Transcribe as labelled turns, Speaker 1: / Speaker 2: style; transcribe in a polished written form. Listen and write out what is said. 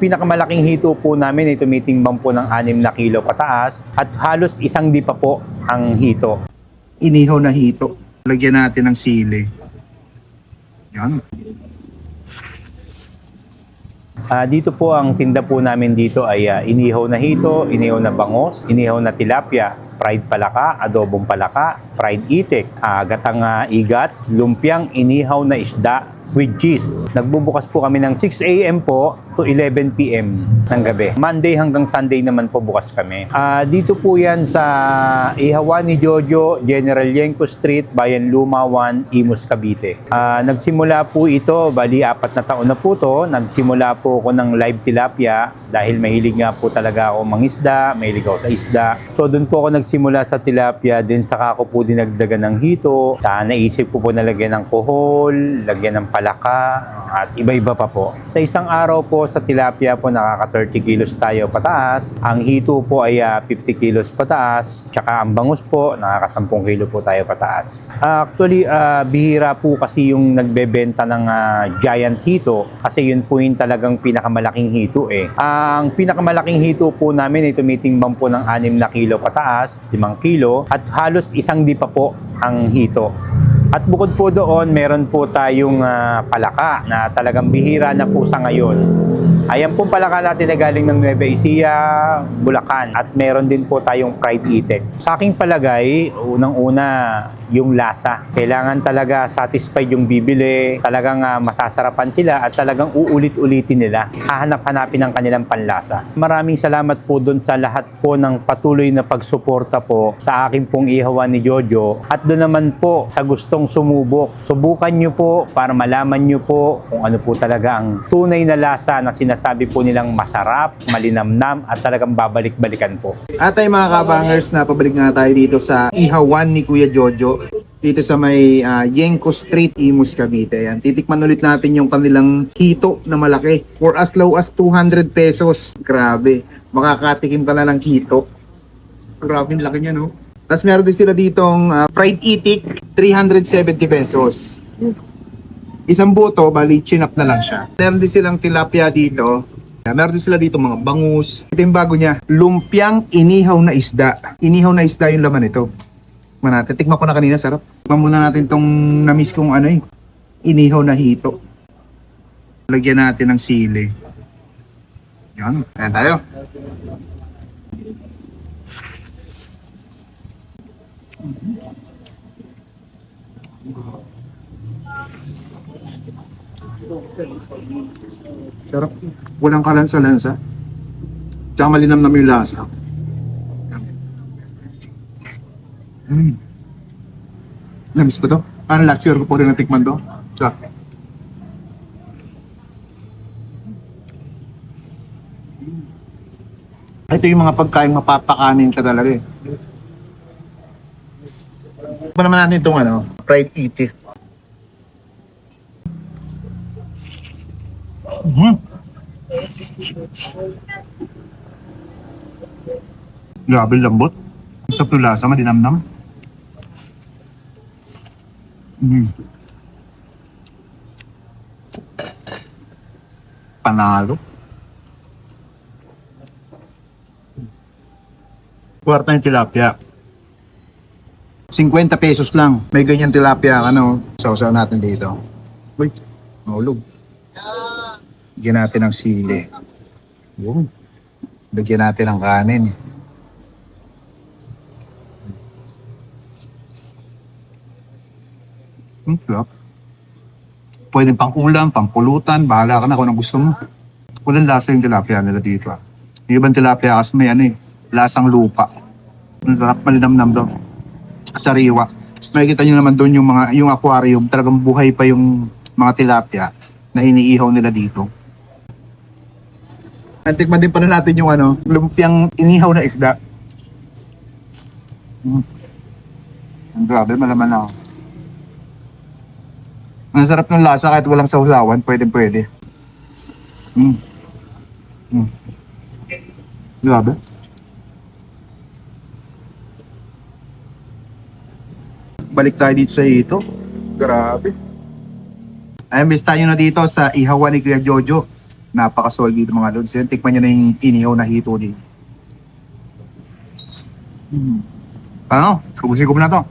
Speaker 1: pinakamalaking hito po namin ay tumitimbang po ng 6 na kilo pataas at halos isang di pa po ang hito.
Speaker 2: Inihaw na hito. Lagyan natin ng sili. Yan.
Speaker 1: Dito po ang tinda po namin dito ay inihaw na hito, inihaw na bangos, inihaw na tilapia, fried palaka, adobong palaka, fried itik, gatang igat, lumpiang inihaw na isda with cheese. Nagbubukas po kami ng 6 a.m. po to 11 p.m. ng gabi. Monday hanggang Sunday naman po bukas kami. Dito po yan sa Ihawan ni Jojo, General Yenko Street, Bayan Luma 1, Imus, Cavite. Nagsimula po ito, bali 4 na taon na po to. Nagsimula po ako ng live tilapia dahil mahilig nga po talaga ako mangisda, mahilig ako sa isda. So doon po ako nagsimula sa tilapia, din saka ako po dinagdagan ng hito. Naisip ko po nalagyan ng kohol, lagyan ng palaka, at iba-iba pa po. Sa isang araw po sa tilapia po nakaka 30 kilos tayo pataas. Ang hito po ay 50 kilos pataas. Tsaka ang bangus po nakaka 10 kilo po tayo pataas. Actually, bihira po kasi yung nagbebenta ng giant hito kasi yun po yung talagang pinakamalaking hito eh. Ang pinakamalaking hito po namin ay tumitimbang po ng 6 na kilo pataas, 5 kilo at halos isang di pa po ang hito. At bukod po doon, meron po tayong palaka na talagang bihira na po sa ngayon. Ayan pong palaka natin na galing ng Nueva Ecija, Bulacan. At meron din po tayong fried itik. Sa aking palagay, unang-una, yung lasa. Kailangan talaga satisfied yung bibili. Talagang masasarapan sila at talagang uulit-ulitin nila. Hahanap-hanapin ang kanilang panlasa. Maraming salamat po doon sa lahat po ng patuloy na pagsuporta po sa aking pong Ihawan ni Jojo. At doon naman po sa gustong sumubok. Subukan nyo po para malaman nyo po kung ano po talaga ang tunay na lasa na sinasabi po nilang masarap, malinamnam at talagang babalik-balikan po.
Speaker 2: At ay mga kabangers, na pabalik nga tayo dito sa Ihawan ni Kuya Jojo. Dito sa may Yenko Street, Imus, Cavite. Yan. Titikman ulit natin yung kanilang hito na malaki. For as low as 200 pesos. Grabe. Makakatikim ka na ng hito. Grabe, laki niya, no? Tapos meron din sila ditong fried itik, 370 pesos. Isang buto, bali, chin up na lang siya. Meron din silang tilapia dito. Meron din sila dito mga bangus. Ito yung bago niya, lumpiang inihaw na isda. Inihaw na isda yung laman ito. Natin. Tikman ko na kanina, sarap. Tikman muna natin tong na-miss kong inihaw na hito. Lagyan natin ng sili. Yan, ayan tayo. Sarap. Walang kalansa-lansa. Tsaka malinamnam yung lasa. Namiss ko to. Last year ko po rin natikman to. So, ito yung mga pagkain mapapakanin ka talaga eh. Pa naman natin itong fried itik. Grabe lambot. Sa lasa, madinamnam. Panalo. Kwarta yung tilapia. 50 pesos lang. May ganyan tilapia ka, no? Sausaw natin dito. Wait, mahulog. Lagyan natin ng sili. Lagyan natin ng kanin. Pwede pang ulam, pang pulutan, bahala ka na kung anong gusto mo. Walang lasa yung tilapia nila dito. Yung ibang tilapia kasi may lasang lupa. Ang sarap, malinamnam daw. Sariwa. Makikita nyo naman doon yung aquarium, talagang buhay pa yung mga tilapia na iniihaw nila dito. Antikman din pa na natin yung lumpiang inihaw na isda. Ang grabe, malaman na ako. Ang sarap ng lasa kahit walang sausawan, pwede. Grabe. Balik tayo dito sa ito. Grabe. Ay, miss tayo na dito sa Ihawan ni Kuya Jojo. Napaka-solid dito mga lods. Yan, tikman nyo na yung inihaw na hito dito. Ano? Kubusin ko na to.